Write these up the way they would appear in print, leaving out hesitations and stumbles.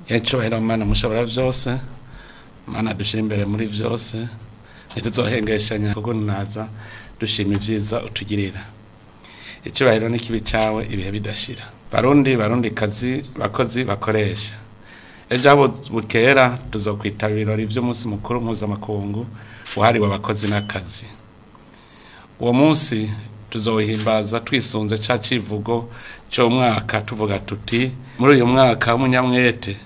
Yacubahiro Mana mushobora vyose, Mana dushira imbere muri vyose, ntituzohengeshanya kuko naza dushima ivyiza utugirira. Icubahiro n'ikibi cawe ibihe bidashira. Barundi kazi bakozi bakoresha. Ejo abo bukera tuzokwitabira ibirori vy'umunsi mukuru mpuzamakungu wahariwe abakozi n'akazi. Uwo munsi tuzohimbaza twisunze ca civugo cyo mwaka tuvuga tuti muri uyu mwaka w'umunyamwete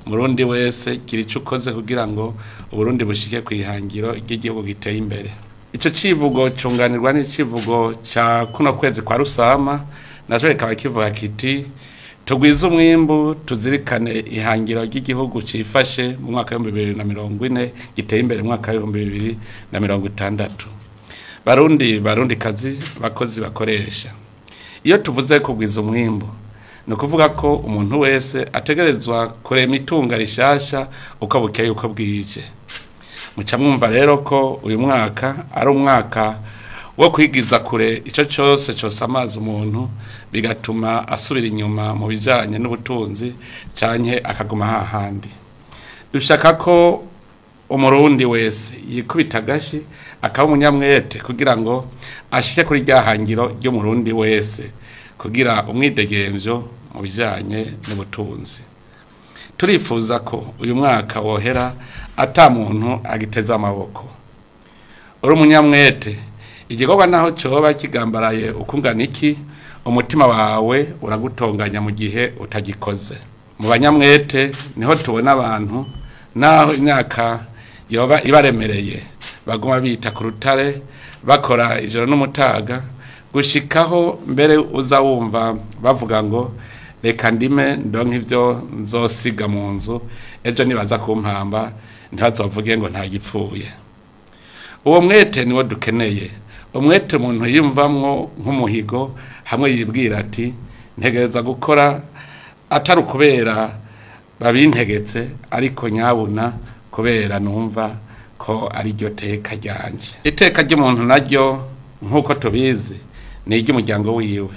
Murundi wese kiri ico ukoze kugira ngo Uburundi bushike kwihangiro ry'igihugu giteye imbere. Ico civugo cunganirwa n'icivugo ca kuno kwezi kwa Rusama naco kikaba kivuga kiti tugwiza umwimbu tuzirikane ihangiro ry'igihugu cifashe mu mwaka wa 2040 giteye imbere mu mwaka wa 2060. Barundi kazi bakozi bakoresha. Iyo tuvuze kugwiza umwimbu no kuvuga ko umuntu wese ategerezwa kurema itunga rishasha uko bukeye uko bwije. Muca mwumva rero ko uyu mwaka ari umwaka wo kwigiza kure ico cyose amazi umuntu bigatuma asubira inyuma mu bijanye n'ubutunzi canke akaguma hahandi. Dushaka ko umurundi wese yikubita gashi akaba umunyamwete kugira ngo ashike kuri ryahangiro ryo murundi wese kugira umwidegemvyo mu bijanye n'ubutunzi. Turifuza ko uyu mwaka wohera ata muntu agiteza amaboko. Uri umunyamwete igikorwa naho coba kigambaraye ukungana iki umutima wawe uragutonganya mu gihe utagikoze. Mu banyamwete niho tubona abantu naho imyaka yoba ibaremereye baguma bita ku rutare bakora ijoro n'umutaga gushikaho mbere uza wumva bavuga ngo reka ndime ndonke ivyo nzosiga mu nzu ejo nibaza kumpamba ntibazovuge ngo nta gipfuye. Uwo mwete niwo dukeneye, umwete umuntu yumvamwo nk'umuhigo hamwe yibwira ati ntegereza gukora atari kubera babintegetse ariko nyabuna kubera numva ko ari ryo teka ryanje. Iteka ry'umuntu naryo nkuko tubizi ni iry'umuryango wiwe.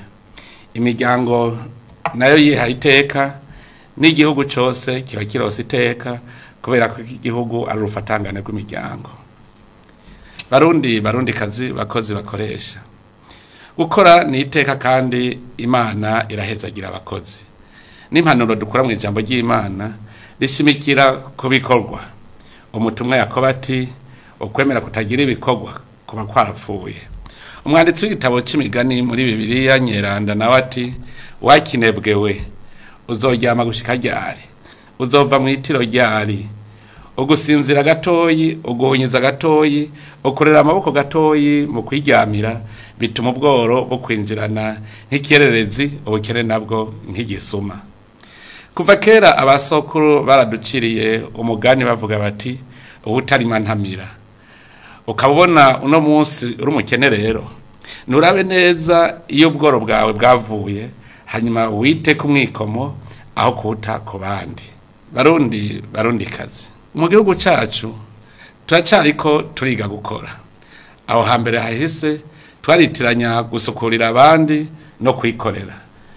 Imiryango nayo yiha iteka n'igihugu cyose kiba kirose iteka kubera ko igihugu ari urufatangane rw'imiryango. Barundi kazi bakozi bakoresha. Gukora ni iteka kandi Imana irahezagira abakozi. N'impanuro dukora mu ijambo ry'Imana rishimikira kubikorwa. Umutumwa Yakobo ati ukwemera kutagira ibikorwa kuba kwarapfuye. Umwanditsi w'igitabo c'imigani muri Bibiliya Nyeranda nawe ati wakinebwewe uzoryama gushika ryari, uzova mu itiro ryari, ugusinzira gatoyi, uguhunyiza gatoyi, ukorera amaboko gatoyi mu kwiryamira bituma ubworo bukwinjirana nk'ikirerezi ubukere nabwo nk'igisuma. Kuva kera abasokuru baraduciriye umugani bavuga bati ubutarima ntamira. Ukabona uno munsi uri umukene rero nurabe neza iyo ubworo bwawe bwavuye hanyuma wite ku mwikomo aho kuta ku bandi. Barundi kazi mu gihugu cacu turacariko turiga gukora. Aho hambere hahise twaritiranya gusukurira abandi no kwikorera.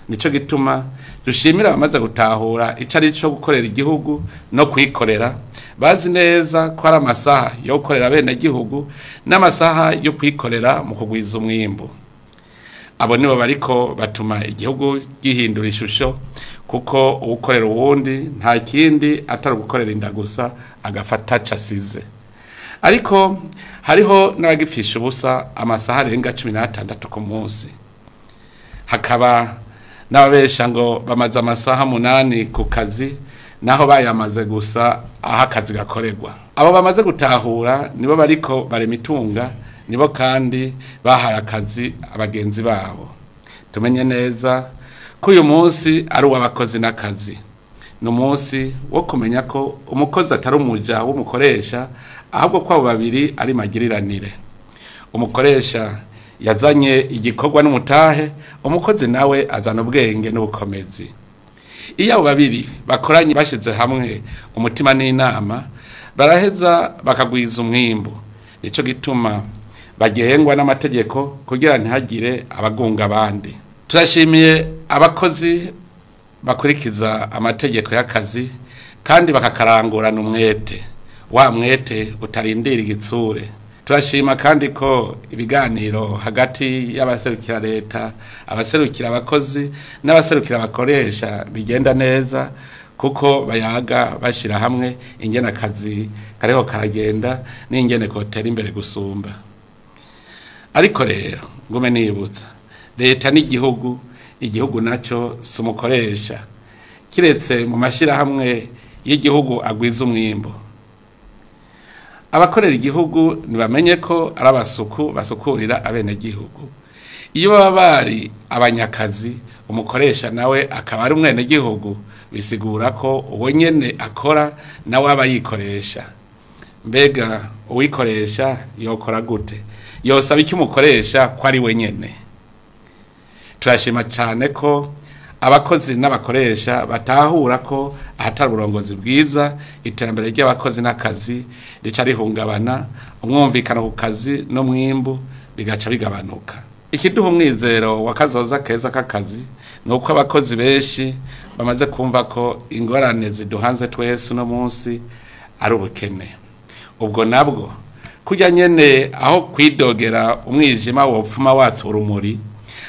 Nico gituma dushimira abamaze gutahura icari cyo gukorera igihugu no kwikorera bazi neza ko ari amasaha yo gukorera bene gihugu n'amasaha yo kwikorera mu kugwiza umwimbu. Abo nibo bariko batuma igihugu gihindura ishusho kuko ukorera uwundi nta kindi atari gukorera inda gusa agafata casize. Ariko hariho n'abagifisha ubusa amasaha arenga 16 ku munsi. Hakaba n'ababesha ngo bamaze amasaha 8 ku kazi naho bayamaze gusa aho akazi gakorerwa. Abo bamaze gutahura nibo bariko baremitunga, nibo kandi bahaye akazi abagenzi babo. Tumenye neza ko uyu munsi ari uw'abakozi n'akazi. No munsi wo kumenya ko umukozi atari umuja w'umukoresha ahubwo ko abo babiri ari magiriranire. Umukoresha yazanye igikorwa n'umutahe, umukozi nawe azana ubwenge n'ubukomezi. Iyo abo babiri bakoranye bashize hamwe umutima n'inama baraheza bakagwiza umwimbu. Nico gituma bagihengwa n'amategeko kugira ntihagire abagunga abandi. Turashimiye abakozi bakurikiza amategeko y'akazi kandi bakakarangurana umwete, wa mwete utarindira igitsure. Turashima kandi ko ibiganiro hagati y'abaserukira leta, abaserukira abakozi n'abaserukira abakoresha bigenda neza, kuko bayaga bashira hamwe ingene akazi kariho karagenda n'ingene kotera imbere gusumba. Ariko rero ngume nibutsa, leta n'igihugu, igihugu naco sumukoresha, kiretse mu mashira hamwe y'igihugu agwiza umwimbo. Abakorera igihugu nibamenye ko ari abasuku basukurira abene gihugu. Iyo baba bari abanyakazi, umukoresha nawe akaba ari umwene gihugu, bisigura ko uwo nyene akora nawe aba yikoresha. Mbega uwikoresha yokora gute? Yosaba iki umukoresha ko ari we nyene? Turashima cyane ko abakozi n'abakoresha batahura ko ahatari uburongozi bwiza, iterambere ry'abakozi n'akazi rica rihungabana, umwumvikano ku kazi no mwimbu bigaca bigabanuka. Ikiduha umwizero wakazoza keza k'akazi nuko abakozi benshi bamaze kumva ko ingorane ziduhanze twese no munsi ari ubukene. Ubwo nabwo kujya nyene aho kwidogera umwijima wopfuma watsa urumuri,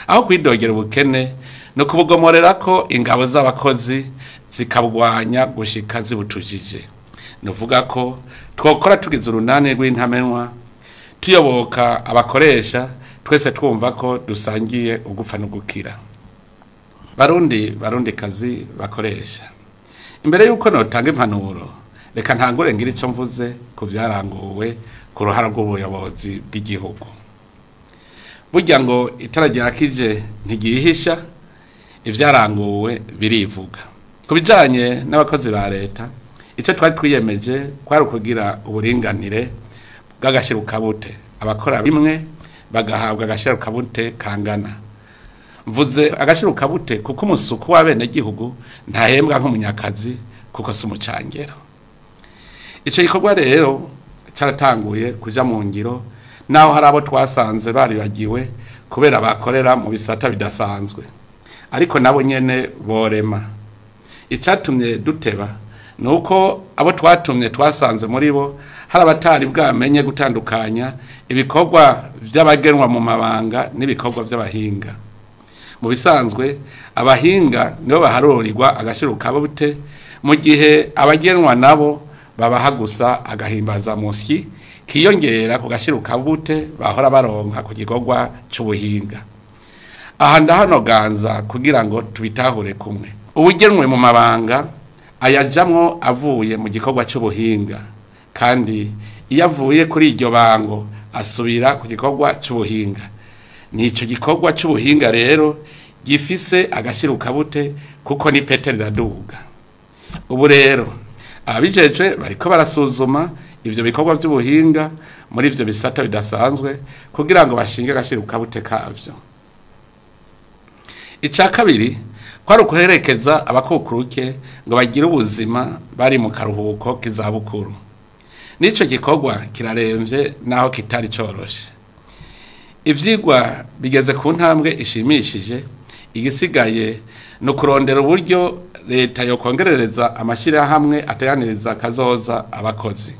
aho kwidogera ubukene no kubugomorera ko ingabo z'abakozi zikabwanya gushika zibutujije. Nuvuga ko twokora tugize urunani rw'intamenwa, tuyoboka abakoresha, twese twumva ko dusangiye ugupfa no gukira. Barundi kazi bakoresha, imbere yuko notanga impanuro, reka ntangure ngira ico mvuze ku vyaranguwe ku ruhara rw'ubuyobozi bw'igihugu. Burya ngo itara ryakije ntigihisha, ivyaranguwe birivuga. Kubijanye n'abakozi ba leta, ico twari twiyemeje kwari kugira uburinganire bw'agashirukabute, abakora bimwe bagahabwa agashirukabute kangana. Mvuze agashirukabute kuko umusuku w'abene gihugu ntahembwa nk'umunyakazi kuko si umucangero. Ico gikorwa rero caratanguye kuja mu ngiro, naho hari abo twasanze bari bagiwe kubera bakorera mu bisata bidasanzwe, ariko nabo nyene borema. Icatumye duteba nuko abo twatumye twasanze muri bo hari abatari bwamenye gutandukanya ibikorwa by'abagenwa mu mabanga n'ibikorwa by'abahinga. Mu bisanzwe abahinga nibo baharorirwa agashirukabute, mu gihe abagenwa nabo babaha gusa agahimbaza musyi kiyongera ku gashirukabute bahora baronka ku gikorwa c'ubuhinga. Aha ndahanoganza kugira ngo tubitahure kumwe. Ubugenwe mu mabanga ayajamwo avuye mu gikorwa c'ubuhinga, kandi iyo avuye kuri iryo bango asubira ku gikorwa c'ubuhinga. Nico gikorwa c'ubuhinga rero gifise agashirukabute kuko ni Petero riraduga. Ubu rero abijejwe bariko barasuzuma ivyo bikorwa by'ubuhinga muri ivyo bisata bidasanzwe kugira ngo bashinge agashirukabute kavyo. Ica kabiri kwari ukuherekeza abakukuruke ngo bagire ubuzima bari mu karuhuko k'izabukuru. Nico gikorwa kiraremvye naho kitari coroshe. Ivyigwa bigeze ku ntambwe ishimishije, igisigaye no kurondera uburyo leta yo kongerereza amashira hamwe atayaniriza kazoza abakozi.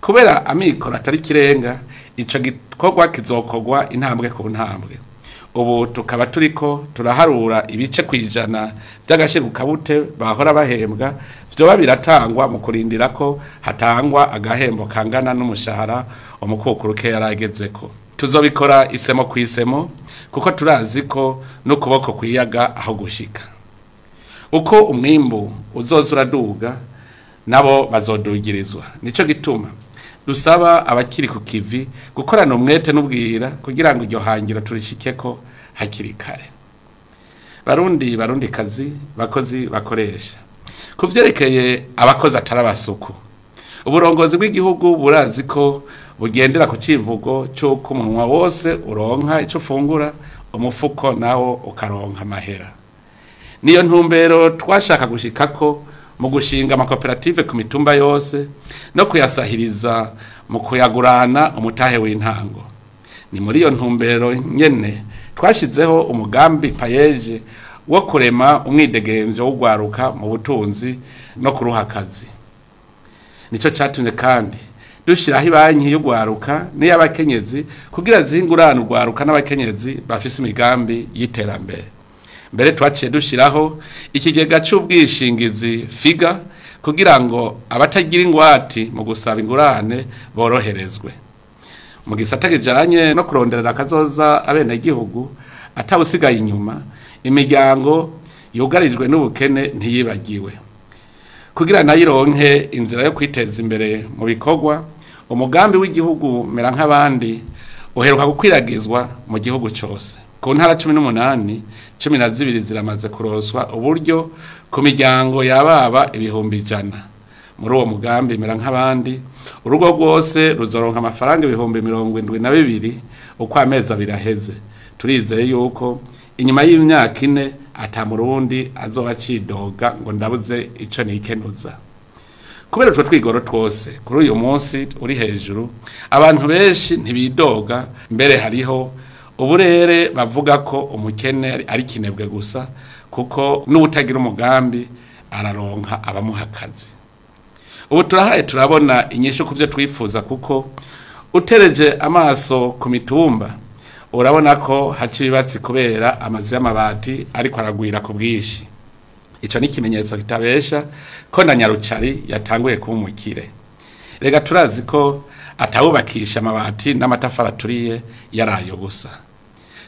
Kubera amikoro atari kirenga, ico gikorwa kizokorwa intambwe ku ntambwe. Ubu tukaba turiko turaharura ibice kwijana by'agashirukabute bahora bahembwa, vyoba biratangwa mu kurindira ko hatangwa agahembo kangana n'umushahara umukukuruke yaragezeko. Tuzobikora isemo kwisemo kuko turazi ko no kuboko kwiyaga aho gushika. Uko umwimbu uzoza uraduga nabo bazodugirizwa. Nico gituma dusaba abakiri ku kivi gukorana umwete n'ubwira kugira ngo iryo hangiro turishikeko hakiri kare. Barundi kazi bakozi bakoresha, kuvyerekeye abakozi atarabasuku, uburongozi bw'igihugu burazi ko bugendera ku civugo cyo kumunwa wose uronka ico fungura, umufuko nawo ukaronka amahera. Niyo ntumbero twashaka gushikako mu gushinga amakoperative ku mitumba yose no kuyasahiriza mu kuyagurana umutahe w'intango. Ni muri iyo ntumbero nyene twashizeho umugambi payeje wo kurema umwidegemvyo w'ugwaruka mu butunzi no kuruha akazi. Nico catumye kandi dushiraho ibanki y'ugwaruka n'iy'abakenyezi kugira zingurane ugwaruka n'abakenyezi bafise imigambi y'iterambere. Mbere twaciye dushiraho ikigega c'ubwishingizi FIGA kugira ngo abatagira ingwati mu gusaba ingurane boroherezwe. Mu gisata kijanye no kuronderera akazoza abenegihugu atawusigaye inyuma, imiryango yugarijwe n'ubukene ntiyibagiwe. Kugira nayironke inzira yo kwiteza imbere mu bikorwa, umugambi w'igihugu mera nk'abandi uheruka gukwiragizwa mu gihugu cyose. Ku ntara 18, 12 ziramaze kuroswa uburyo ku miryango yababa ibihumbi 100. Muri uwo mugambi mera nk'abandi, urugo rwose ruzoronka amafaranga ibihumbi 72 uko amezi abiri aheze. Turizeye yuko inyuma y'imyaka 4 ata murundi azoba cidoga ngo ndabuze ico nikenuza. Kubera utwo twigoro twose kuri uyu munsi uri hejuru, abantu benshi ntibidoga, mbere hariho uburere bavuga ko umukene ari kinebwe gusa kuko n'ubutagira umugambi araronka abamuha akazi. Ubu turahaye turabona inyishu kuvyo twifuza kuko utereje amaso ku mitumba urabona ko haci bibatsi kubera amazi y'amabati ariko aragwira ku bwishi. Ico ni kimenyetso kitabesha ko na Nyarucari yatanguye kuba umukire. Rega turazi ko atawubakisha amabati n'amatafari aturiye yarayo gusa.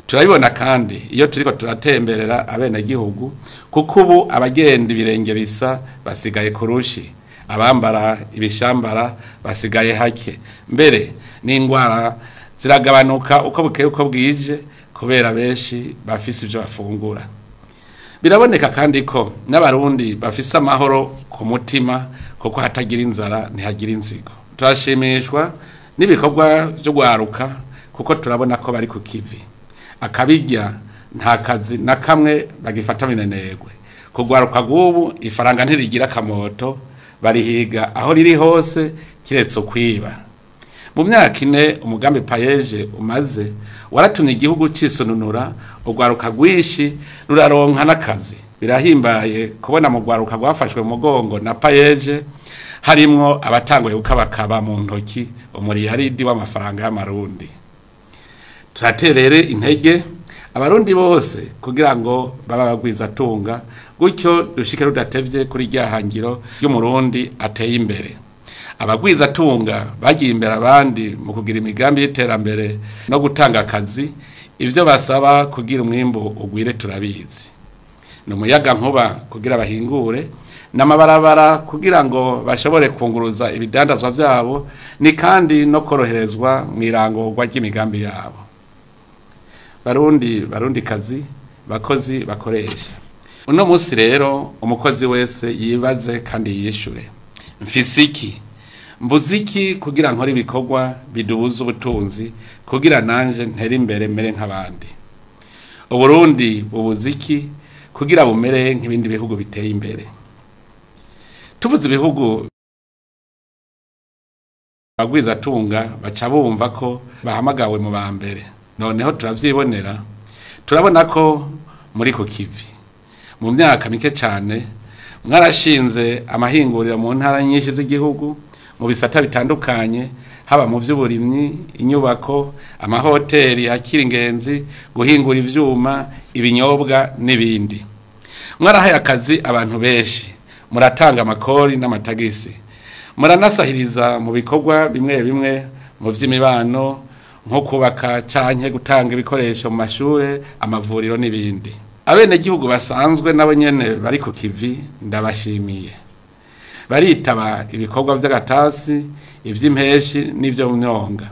Turabibona kandi iyo turiko turatemberera abenegihugu kuko ubu abagenda ibirenge bisa basigaye kurushi, abambara ibishambara basigaye hake, mbere n'ingwara ziragabanuka uko bukeye uko bwije kubera benshi bafise ivyo bafungura. Biraboneka kandi ko n'abarundi bafise amahoro ku mutima kuko hatagira inzara ntihagira inzigo. Turashimishwa n'ibikorwa byo gwaruka kuko turabona ko bari ku kivi. Akabijya nta kazi na kamwe bagifata minenegwe. Kugwaruka gubu ifaranga ntirigira kamoto, barihiga aho riri hose kiretse kwiba. Mu myaka 4 umugambi payeje umaze waratumye igihugu cisununura, ugwaruka gwishi ruraronka n'akazi. Birahimbaye kubona mu gwaruka gwafashwe mu mugongo na payeje harimwo abatanguye gukabakaba mu ntoki umuriyaridi w'amafaranga y'amarundi. Turaterere intege abarundi bose kugira ngo baba bagwiza tunga, gutyo dushike rudatevye kuri ryahangiro y'umurundi ateye imbere. Abagwiza tunga bagiye imbere abandi mu kugira imigambi y'iterambere no gutanga akazi, ivyo basaba kugira umwimbo ugwire turabizi. N'umuyaga nkuba kugira bahingure, n'amabarabara kugira ngo bashobore kunguruza ibidandazwa vyabo, ni kandi no koroherezwa mwirangorwa ry'imigambi yabo. Barundi kazi, bakozi bakoresha. Uno musi rero umukozi wese yibaze kandi yishure. Mfisiki mbuziki kugira nkora ibikorwa biduhuza ubutunzi kugira nanje ntera imbere mere nk'abandi. Uburundi bubuziki kugira bumere nk'ibindi bihugu biteye imbere. Tuvuze ibihugu bagwiza tunga baca bumva ko bahamagawe mu bambere. Noneho turavyibonera, turabona ko muri ku kivi. Mu myaka mike cyane mwarashinze amahinguriro mu ntara nyinshi z'igihugu mu bisata bitandukanye, haba mu vy'uburimyi, inyubako, amahoteli akiri ingenzi, guhingura ivyuma, ibinyobwa n'ibindi. Mwarahaye akazi abantu benshi, muratanga amakori n'amatagisi, muranasahiriza mu bikorwa bimwe bimwe mu vy'imibano nko kubaka canke gutanga ibikoresho mu mashure, amavuriro n'ibindi. Abenegihugu basanzwe nabo nyene bari ku kivi ndabashimiye. Baritaba ibikorwa vy'agatasi, ivy'impeshi n'ivyo myonga.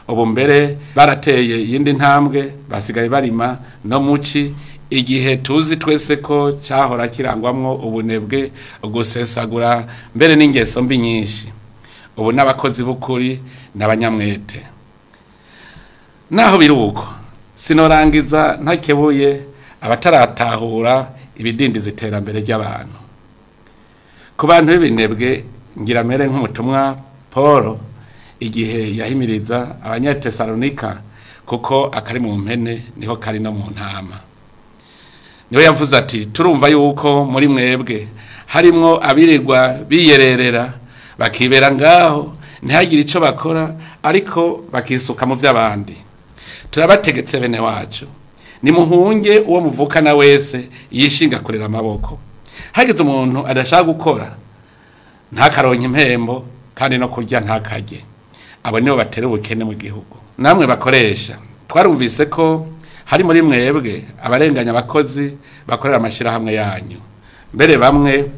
Ubu mbere barateye yindi ntambwe, basigaye barima no muci, igihe tuzi twese ko cyahora kirangwamwo ubunebwe, gusesagura mbere n'ingeso mbi nyinshi. Ubu n'abakozi b'ukuri n'abanyamwete. Naho biruko sinorangiza ntakebuye abataratahura ibidindiza iterambere ry'abantu. Ku bantu b'ibinebwe ngira mere nk'umutumwa Paul igihe yahimiriza abanyatesalonika kuko akari mu mpene niho kari no mu ntama. niwe yavuze ati turumva yuko muri mwebwe harimwo abirirwa biyererera bakibera ngaho ntihagire ico bakora ariko bakisuka mu vy'abandi. Turabategetse bene wacu nimuhunge uwo muvukana wese yishinga kurera amaboko. Hageze umuntu adashaka gukora ntakaronke impembo kandi no kurya ntakarye. Abo nibo batera ubukene mu gihugu. Namwe bakoresha twarumvise ko hari muri mwebwe abarenganya abakozi bakorera amashirahamwe yanyu, mbere bamwe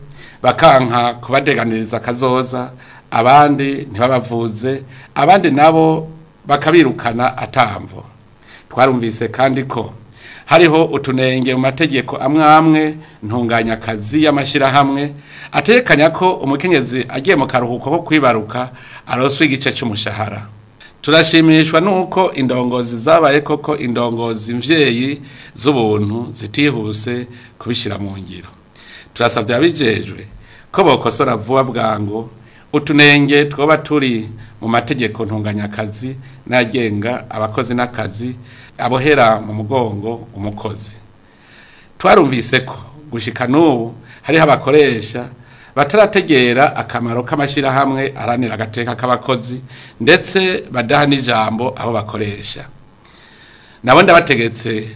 bakanka kubadeganiriza kazoza, abandi ntibabavuze, abandi nabo bakabirukana atamvo. Twarumvise kandi ko hariho utunenge mu mategeko amwe ntunganya akazi y'amashirahamwe atekanya ko umukenyezi agiye mu karuhuko ko kwibaruka aroswe igice cy'umushahara. Turashimishwa nuko indongozi zabaye koko indongozi mvyeyi z'ubuntu zitihuse kubishira mu ngiro. Turasavye abijejwe ko bokosora vuba bwango utunenge twoba turi mu mategeko ntunganyakazi n'agenga abakozi n'akazi abohera mu mugongo umukozi. Twarumvise ko gushika n'ubu hariho abakoresha batarategera akamaro k'amashirahamwe aranira agateka k'abakozi ndetse badaha n'ijambo abo bakoresha. Nabo ndabategetse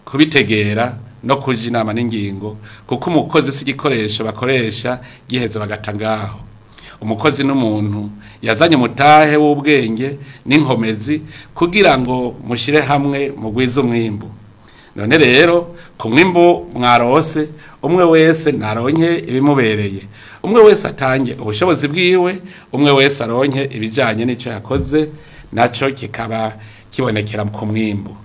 kubitegera no kuja inama n'ingingo kuko umukozi si igikoresho bakoresha giheze bagatangaho. Umukozi n'umuntu yazanye umutahe w'ubwenge n'inkomezi kugira ngo mushire hamwe mugwize umwimbu. None rero ku mwimbu mwarose umwe wese naronke ibimubereye, umwe wese atange ubushobozi bwiwe, umwe wese aronke ibijanye n'ico yakoze naco kikaba kibonekera ku mwimbu.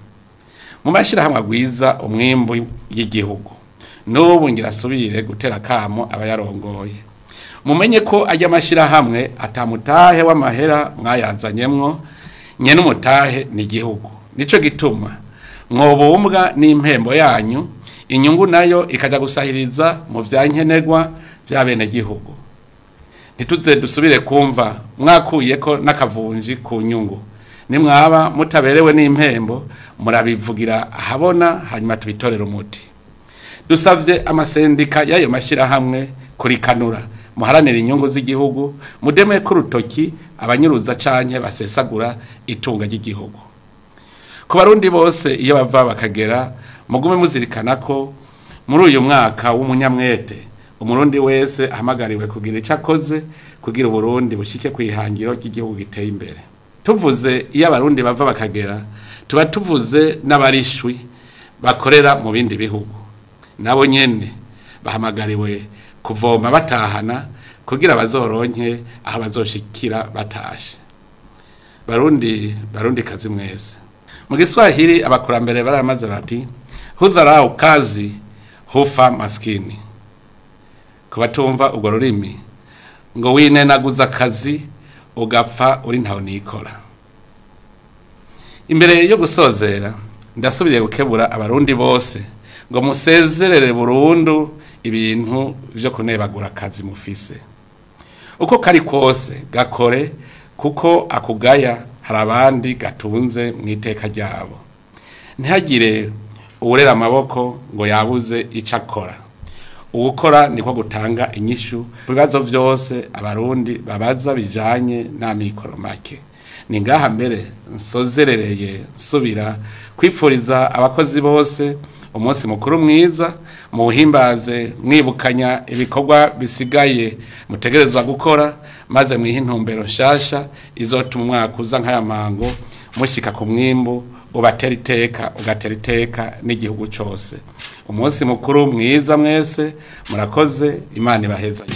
Mu mashirahamwe agwiza umwimbu y'igihugu n'ubu ngirasubire gutera kamo abayarongoye. Mumenye ko ajya mashirahamwe atamutahe w'amahera mwayazanyemwo, nyene umutahe ni igihugu. Nico gituma mwobumbwa n'impembo yanyu, inyungu nayo ikaja gusahiriza mu vyankenerwa vya bene gihugu. Ntituze dusubire kumva mwakuyeko n'akavunji ku nyungu. Nimwaba mutaberewe n'impembo murabivugira ahabona hanyuma tubitorera umuti. Dusavye amasendika y'ayo mashirahamwe kurikanura muharanira inyungu z'igihugu, mudeme ku rutoki abanyuruza canke basesagura itunga ry'igihugu. Ku barundi bose iyo bava bakagera mugume muzirikana ko muri uyu mwaka w'umunyamwete umurundi wese ahamagariwe kugira icyo akoze kugira Burundi bushike kwihangiro ry'igihugu giteye imbere. Tuvuze iyo abarundi bava bakagera tuba tuvuze n'abarishwi bakorera mu bindi bihugu, nabo nyene bahamagariwe kuvoma batahana kugira bazoronke aho bazoshikira batashe. Barundi kazi mwese. Mu Giswahili abakurambere baramaze bati hudharau kazi hufa maskini. Kubatumva ubwo rurimi ngo winenaguza akazi ugapfa uri ntaho nikora. Imbere yo gusozera ndasubiriye gukebura abarundi bose ngo musezerere burundu ibintu byo kunebagura akazi mufise. Uko kari kose gakore kuko akugaya hari abandi gatunze mwiteka ryabo. Ntihagire uwurera amaboko ngo yabuze ico akora. Uwukora niko gutanga inyishu bibazo vyose abarundi babaza bijanye n'amikoro make. Ni ngaha mbere nsozerereye nsubira kwipfuriza abakozi bose umunsi mukuru mwiza, muhimbaze mwibukanya ibikorwa bisigaye mutegerezwa gukora, maze mwihe intumbero nshasha izotuma umwaka uza nk'aya mango mushika ku mwimbu ugatera iteka n'igihugu cyose. Umunsi mukuru mwiza mwese, murakoze, Imana ibahezanye.